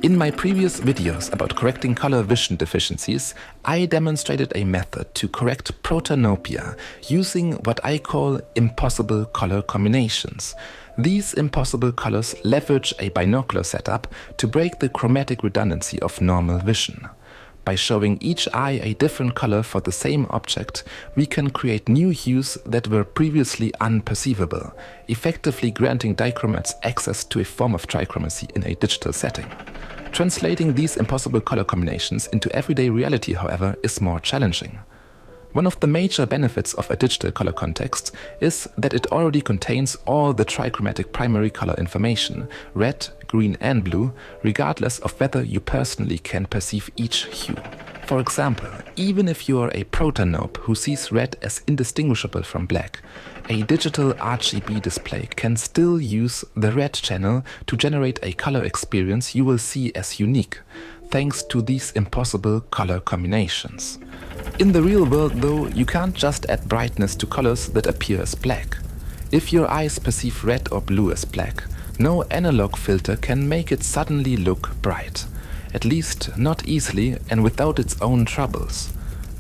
In my previous videos about correcting color vision deficiencies, I demonstrated a method to correct protanopia using what I call impossible color combinations. These impossible colors leverage a binocular setup to break the chromatic redundancy of normal vision. By showing each eye a different color for the same object, we can create new hues that were previously unperceivable, effectively granting dichromats access to a form of trichromacy in a digital setting. Translating these impossible color combinations into everyday reality, however, is more challenging. One of the major benefits of a digital color context is that it already contains all the trichromatic primary color information, red, green and blue, regardless of whether you personally can perceive each hue. For example, even if you are a protanope who sees red as indistinguishable from black, a digital RGB display can still use the red channel to generate a color experience you will see as unique, thanks to these impossible color combinations. In the real world though, you can't just add brightness to colors that appear as black. If your eyes perceive red or blue as black, no analog filter can make it suddenly look bright. At least not easily and without its own troubles.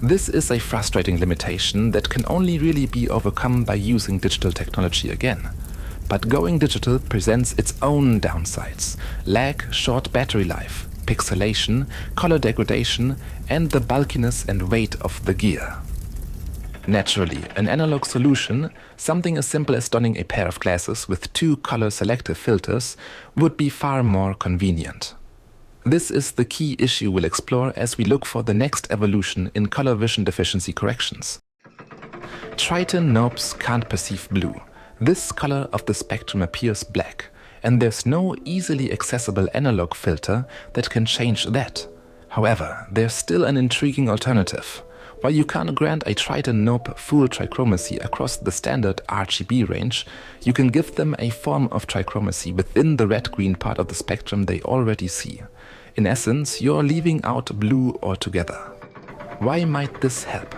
This is a frustrating limitation that can only really be overcome by using digital technology again. But going digital presents its own downsides: lag, short battery life, pixelation, color degradation, and the bulkiness and weight of the gear. Naturally, an analog solution, something as simple as donning a pair of glasses with two color selective filters, would be far more convenient. This is the key issue we'll explore as we look for the next evolution in color vision deficiency corrections. Tritanopes can't perceive blue. This color of the spectrum appears black, and there's no easily accessible analog filter that can change that. However, there's still an intriguing alternative. While you can't grant a Tritanope full trichromacy across the standard RGB range, you can give them a form of trichromacy within the red-green part of the spectrum they already see. In essence, you're leaving out blue altogether. Why might this help?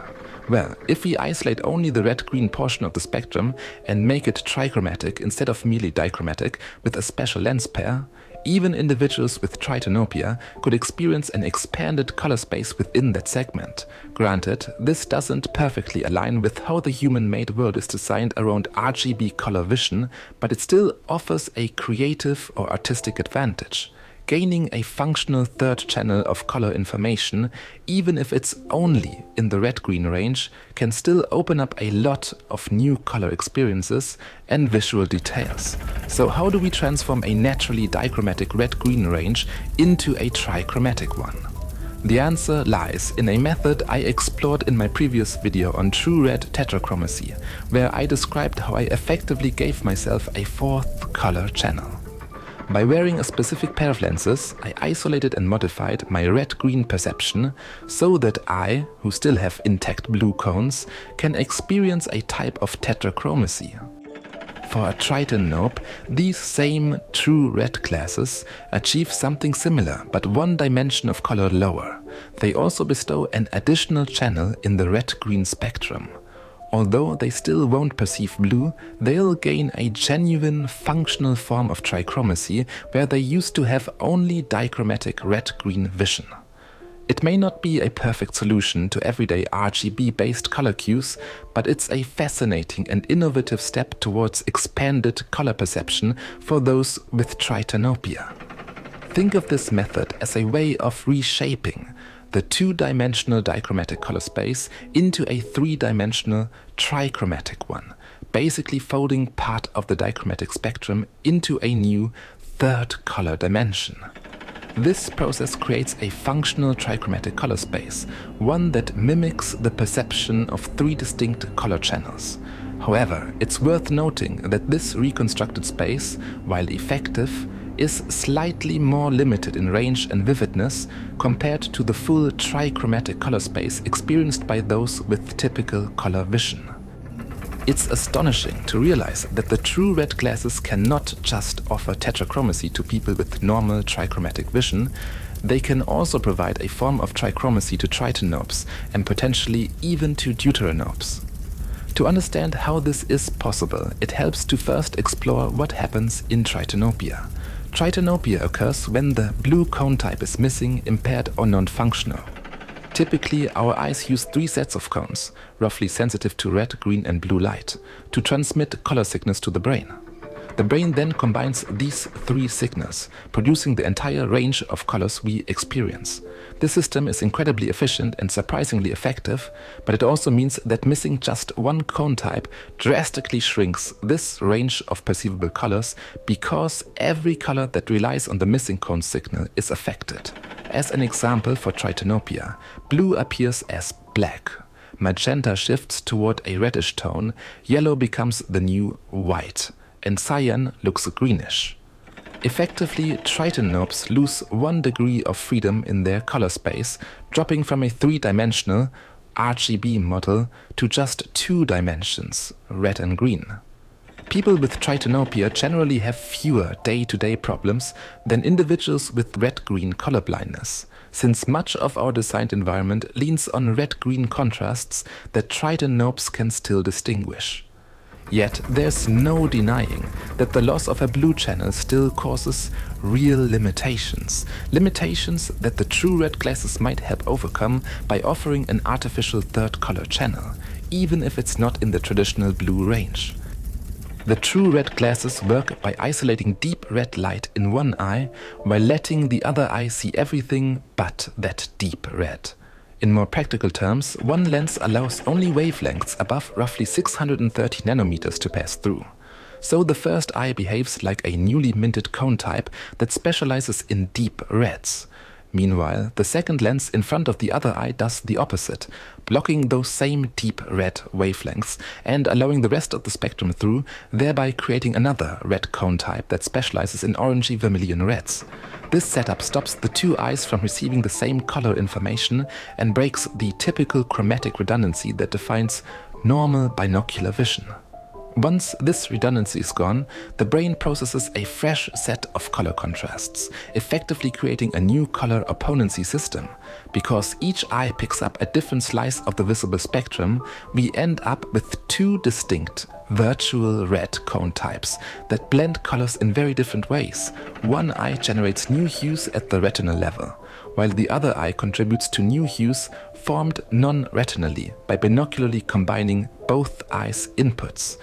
Well, if we isolate only the red-green portion of the spectrum and make it trichromatic instead of merely dichromatic with a special lens pair, even individuals with Tritanopia could experience an expanded color space within that segment. Granted, this doesn't perfectly align with how the human-made world is designed around RGB color vision, but it still offers a creative or artistic advantage. Gaining a functional third channel of color information, even if it's only in the red-green range, can still open up a lot of new color experiences and visual details. So how do we transform a naturally dichromatic red-green range into a trichromatic one? The answer lies in a method I explored in my previous video on true red tetrachromacy, where I described how I effectively gave myself a fourth color channel. By wearing a specific pair of lenses, I isolated and modified my red-green perception so that I, who still have intact blue cones, can experience a type of tetrachromacy. For a Tritanope, these same true red glasses achieve something similar, but one dimension of color lower. They also bestow an additional channel in the red-green spectrum. Although they still won't perceive blue, they'll gain a genuine functional form of trichromacy where they used to have only dichromatic red-green vision. It may not be a perfect solution to everyday RGB-based color cues, but it's a fascinating and innovative step towards expanded color perception for those with Tritanopia. Think of this method as a way of reshaping the two-dimensional dichromatic color space into a three-dimensional trichromatic one, basically folding part of the dichromatic spectrum into a new third color dimension. This process creates a functional trichromatic color space, one that mimics the perception of three distinct color channels. However, it's worth noting that this reconstructed space, while effective, is slightly more limited in range and vividness compared to the full trichromatic color space experienced by those with typical color vision. It's astonishing to realize that the true red glasses cannot just offer tetrachromacy to people with normal trichromatic vision, they can also provide a form of trichromacy to Tritanopes and potentially even to Deuteranopes. To understand how this is possible, it helps to first explore what happens in Tritanopia. Tritanopia occurs when the blue cone type is missing, impaired or non-functional. Typically, our eyes use 3 sets of cones, roughly sensitive to red, green and blue light, to transmit color signals to the brain. The brain then combines these 3 signals, producing the entire range of colors we experience. This system is incredibly efficient and surprisingly effective, but it also means that missing just one cone type drastically shrinks this range of perceivable colors, because every color that relies on the missing cone signal is affected. As an example for Tritanopia, blue appears as black, magenta shifts toward a reddish tone, yellow becomes the new white, and cyan looks greenish. Effectively, Tritanopes lose 1 degree of freedom in their color space, dropping from a 3-dimensional RGB model to just 2 dimensions, red and green. People with Tritanopia generally have fewer day-to-day problems than individuals with red-green colorblindness, since much of our designed environment leans on red-green contrasts that Tritanopes can still distinguish. Yet there's no denying that the loss of a blue channel still causes real limitations. Limitations that the true red glasses might help overcome by offering an artificial 3rd color channel, even if it's not in the traditional blue range. The true red glasses work by isolating deep red light in one eye while letting the other eye see everything but that deep red. In more practical terms, one lens allows only wavelengths above roughly 630 nanometers to pass through. So the first eye behaves like a newly minted cone type that specializes in deep reds. Meanwhile, the second lens in front of the other eye does the opposite, blocking those same deep red wavelengths and allowing the rest of the spectrum through, thereby creating another red cone type that specializes in orangey vermilion reds. This setup stops the 2 eyes from receiving the same color information and breaks the typical chromatic redundancy that defines normal binocular vision. Once this redundancy is gone, the brain processes a fresh set of color contrasts, effectively creating a new color opponency system. Because each eye picks up a different slice of the visible spectrum, we end up with 2 distinct virtual red cone types that blend colors in very different ways. One eye generates new hues at the retinal level, while the other eye contributes to new hues formed non-retinally by binocularly combining both eyes' inputs.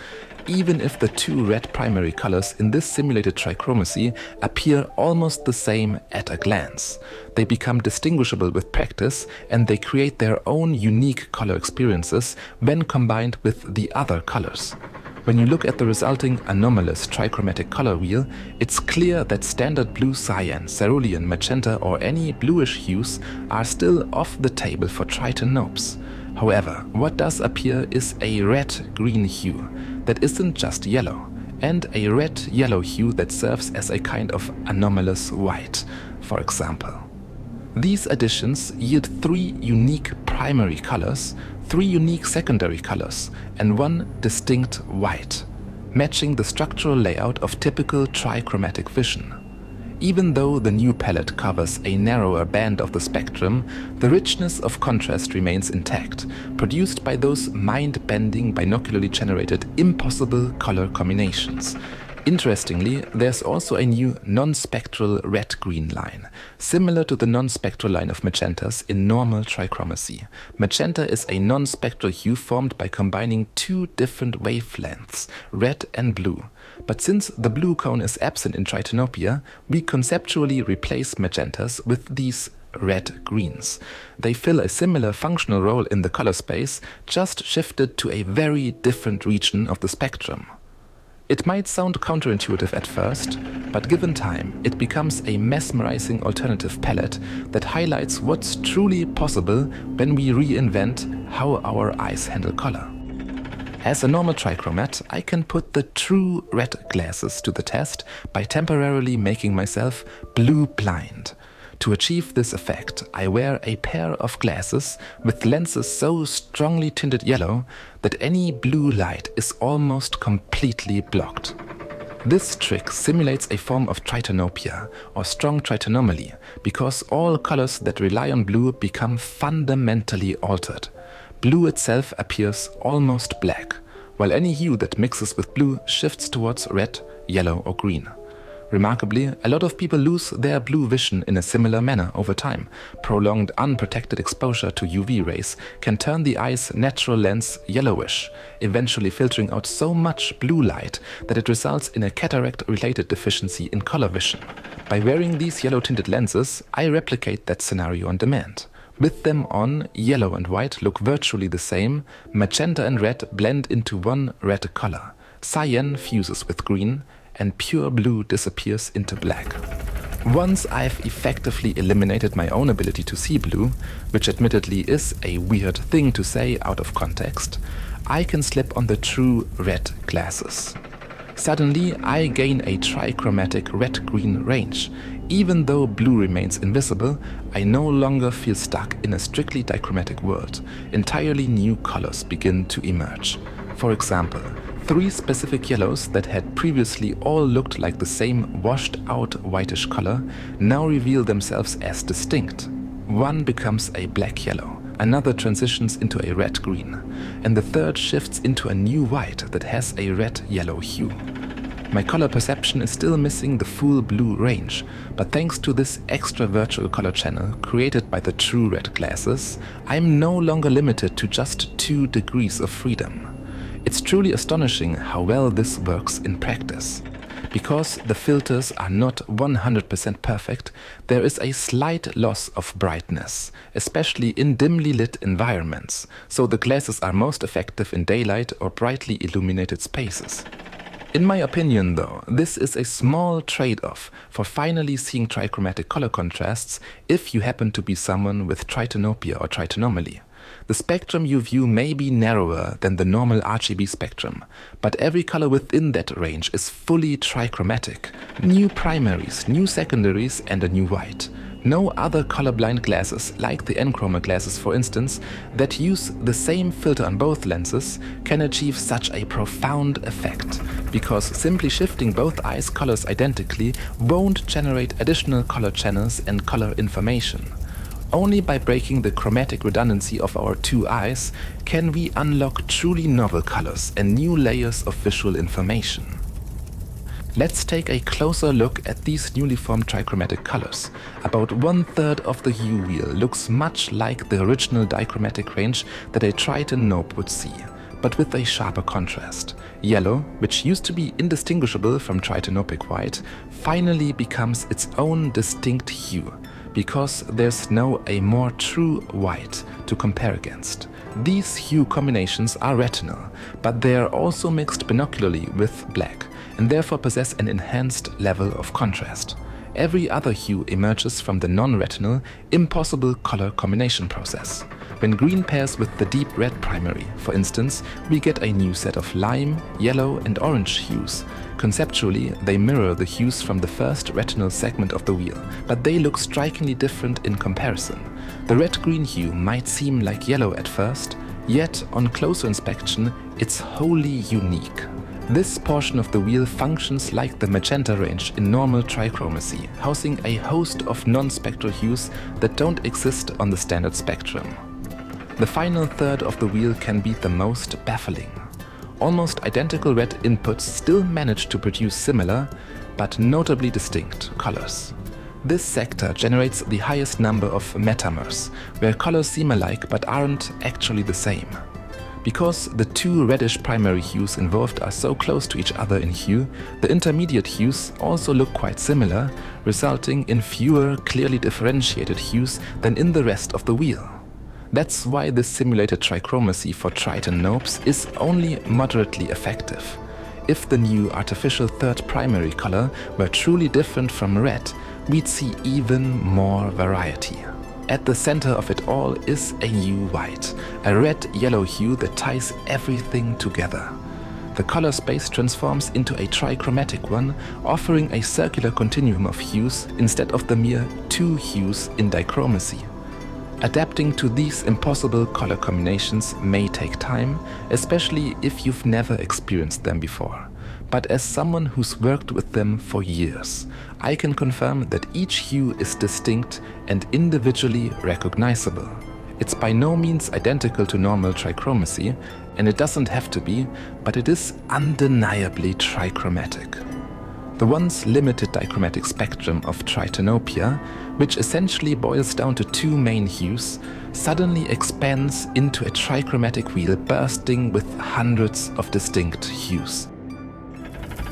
Even if the 2 red primary colors in this simulated trichromacy appear almost the same at a glance, they become distinguishable with practice and they create their own unique color experiences when combined with the other colors. When you look at the resulting anomalous trichromatic color wheel, it's clear that standard blue, cyan, cerulean, magenta or any bluish hues are still off the table for Tritanopes. However, what does appear is a red-green hue that isn't just yellow, and a red-yellow hue that serves as a kind of anomalous white, for example. These additions yield 3 unique primary colors, 3 unique secondary colors, and 1 distinct white, matching the structural layout of typical trichromatic vision. Even though the new palette covers a narrower band of the spectrum, the richness of contrast remains intact, produced by those mind-bending, binocularly generated, impossible color combinations. Interestingly, there's also a new non-spectral red-green line, similar to the non-spectral line of magentas in normal trichromacy. Magenta is a non-spectral hue formed by combining 2 different wavelengths, red and blue. But since the blue cone is absent in Tritanopia, we conceptually replace magentas with these red-greens. They fill a similar functional role in the color space, just shifted to a very different region of the spectrum. It might sound counterintuitive at first, but given time, it becomes a mesmerizing alternative palette that highlights what's truly possible when we reinvent how our eyes handle color. As a normal trichromat, I can put the true red glasses to the test by temporarily making myself blue-blind. To achieve this effect, I wear a pair of glasses with lenses so strongly tinted yellow that any blue light is almost completely blocked. This trick simulates a form of Tritanopia, or strong tritanomaly, because all colors that rely on blue become fundamentally altered. Blue itself appears almost black, while any hue that mixes with blue shifts towards red, yellow or green. Remarkably, a lot of people lose their blue vision in a similar manner over time. Prolonged unprotected exposure to UV rays can turn the eye's natural lens yellowish, eventually filtering out so much blue light that it results in a cataract-related deficiency in color vision. By wearing these yellow-tinted lenses, I replicate that scenario on demand. With them on, yellow and white look virtually the same, magenta and red blend into one red color, cyan fuses with green, and pure blue disappears into black. Once I've effectively eliminated my own ability to see blue, which admittedly is a weird thing to say out of context, I can slip on the true red glasses. Suddenly, I gain a trichromatic red-green range. Even though blue remains invisible, I no longer feel stuck in a strictly dichromatic world. Entirely new colors begin to emerge. For example, 3 specific yellows that had previously all looked like the same washed-out whitish color now reveal themselves as distinct. One becomes a black yellow, another transitions into a red-green, and the third shifts into a new white that has a red-yellow hue. My color perception is still missing the full blue range, but thanks to this extra virtual color channel created by the true red glasses, I'm no longer limited to just 2 degrees of freedom. It's truly astonishing how well this works in practice. Because the filters are not 100% perfect, there is a slight loss of brightness, especially in dimly lit environments, so the glasses are most effective in daylight or brightly illuminated spaces. In my opinion though, this is a small trade-off for finally seeing trichromatic color contrasts if you happen to be someone with Tritanopia or Tritanomaly. The spectrum you view may be narrower than the normal RGB spectrum, but every color within that range is fully trichromatic. New primaries, new secondaries, and a new white. No other colorblind glasses, like the Enchroma glasses for instance, that use the same filter on both lenses can achieve such a profound effect, because simply shifting both eyes' colors identically won't generate additional color channels and color information. Only by breaking the chromatic redundancy of our 2 eyes can we unlock truly novel colors and new layers of visual information. Let's take a closer look at these newly formed trichromatic colors. About 1/3 of the hue wheel looks much like the original dichromatic range that a Tritanope would see, but with a sharper contrast. Yellow, which used to be indistinguishable from Tritanopic white, finally becomes its own distinct hue, because there's now a more true white to compare against. These hue combinations are retinal, but they are also mixed binocularly with black, and therefore possess an enhanced level of contrast. Every other hue emerges from the non-retinal, impossible color combination process. When green pairs with the deep red primary, for instance, we get a new set of lime, yellow, and orange hues. Conceptually, they mirror the hues from the first retinal segment of the wheel, but they look strikingly different in comparison. The red-green hue might seem like yellow at first, yet on closer inspection, it's wholly unique. This portion of the wheel functions like the magenta range in normal trichromacy, housing a host of non-spectral hues that don't exist on the standard spectrum. The final third of the wheel can be the most baffling. Almost identical red inputs still manage to produce similar, but notably distinct, colors. This sector generates the highest number of metamers, where colors seem alike but aren't actually the same. Because the 2 reddish primary hues involved are so close to each other in hue, the intermediate hues also look quite similar, resulting in fewer clearly differentiated hues than in the rest of the wheel. That's why this simulated trichromacy for Tritanopes is only moderately effective. If the new artificial 3rd primary color were truly different from red, we'd see even more variety. At the center of it all is a new white, a red-yellow hue that ties everything together. The color space transforms into a trichromatic one, offering a circular continuum of hues instead of the mere 2 hues in dichromacy. Adapting to these impossible color combinations may take time, especially if you've never experienced them before. But as someone who's worked with them for years, I can confirm that each hue is distinct and individually recognizable. It's by no means identical to normal trichromacy, and it doesn't have to be, but it is undeniably trichromatic. The once limited dichromatic spectrum of Tritanopia, which essentially boils down to two main hues, suddenly expands into a trichromatic wheel bursting with hundreds of distinct hues.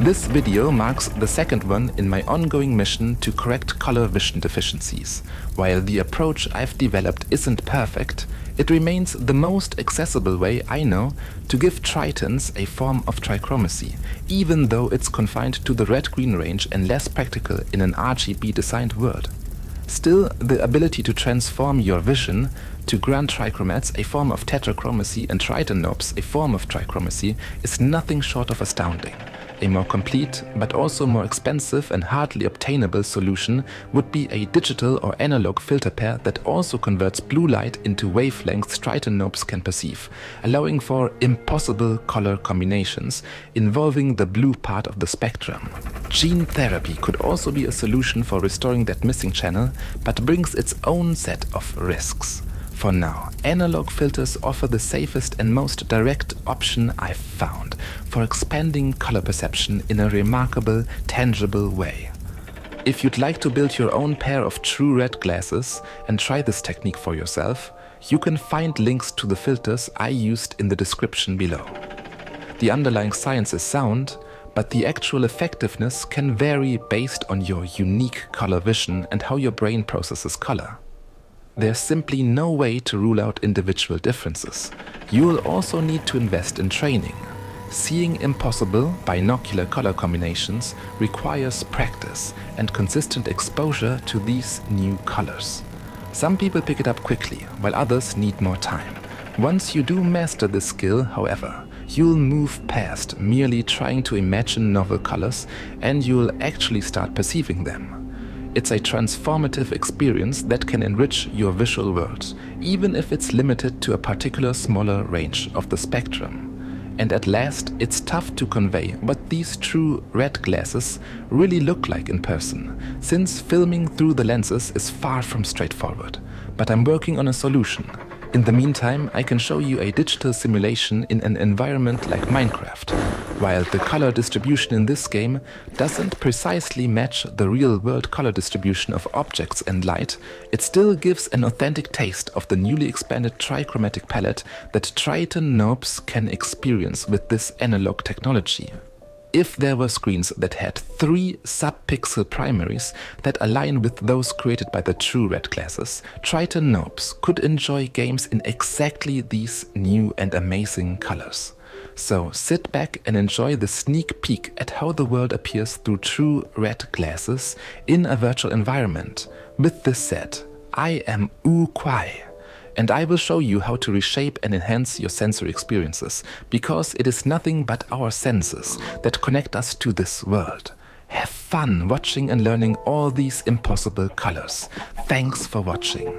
This video marks the second one in my ongoing mission to correct color vision deficiencies. While the approach I've developed isn't perfect, it remains the most accessible way I know to give Tritons a form of trichromacy, even though it's confined to the red-green range and less practical in an RGB designed world. Still, the ability to transform your vision to grant trichromats a form of tetrachromacy and Tritanopes a form of trichromacy is nothing short of astounding. A more complete, but also more expensive and hardly obtainable solution would be a digital or analog filter pair that also converts blue light into wavelengths Tritanopes can perceive, allowing for impossible color combinations involving the blue part of the spectrum. Gene therapy could also be a solution for restoring that missing channel, but brings its own set of risks. For now, analog filters offer the safest and most direct option I've found for expanding color perception in a remarkable, tangible way. If you'd like to build your own pair of true red glasses and try this technique for yourself, you can find links to the filters I used in the description below. The underlying science is sound, but the actual effectiveness can vary based on your unique color vision and how your brain processes color. There's simply no way to rule out individual differences. You'll also need to invest in training. Seeing impossible binocular color combinations requires practice and consistent exposure to these new colors. Some people pick it up quickly, while others need more time. Once you do master this skill, however, you'll move past merely trying to imagine novel colors and you'll actually start perceiving them. It's a transformative experience that can enrich your visual world, even if it's limited to a particular smaller range of the spectrum. And at last, it's tough to convey what these true red glasses really look like in person, since filming through the lenses is far from straightforward. But I'm working on a solution. In the meantime, I can show you a digital simulation in an environment like Minecraft. While the color distribution in this game doesn't precisely match the real-world color distribution of objects and light, it still gives an authentic taste of the newly expanded trichromatic palette that Tritanopes can experience with this analog technology. If there were screens that had 3 sub-pixel primaries that align with those created by the true red glasses, Tritanopes could enjoy games in exactly these new and amazing colors. So sit back and enjoy the sneak peek at how the world appears through true red glasses in a virtual environment. With this said, I am Ooqui, and I will show you how to reshape and enhance your sensory experiences, because it is nothing but our senses that connect us to this world. Have fun watching and learning all these impossible colors. Thanks for watching.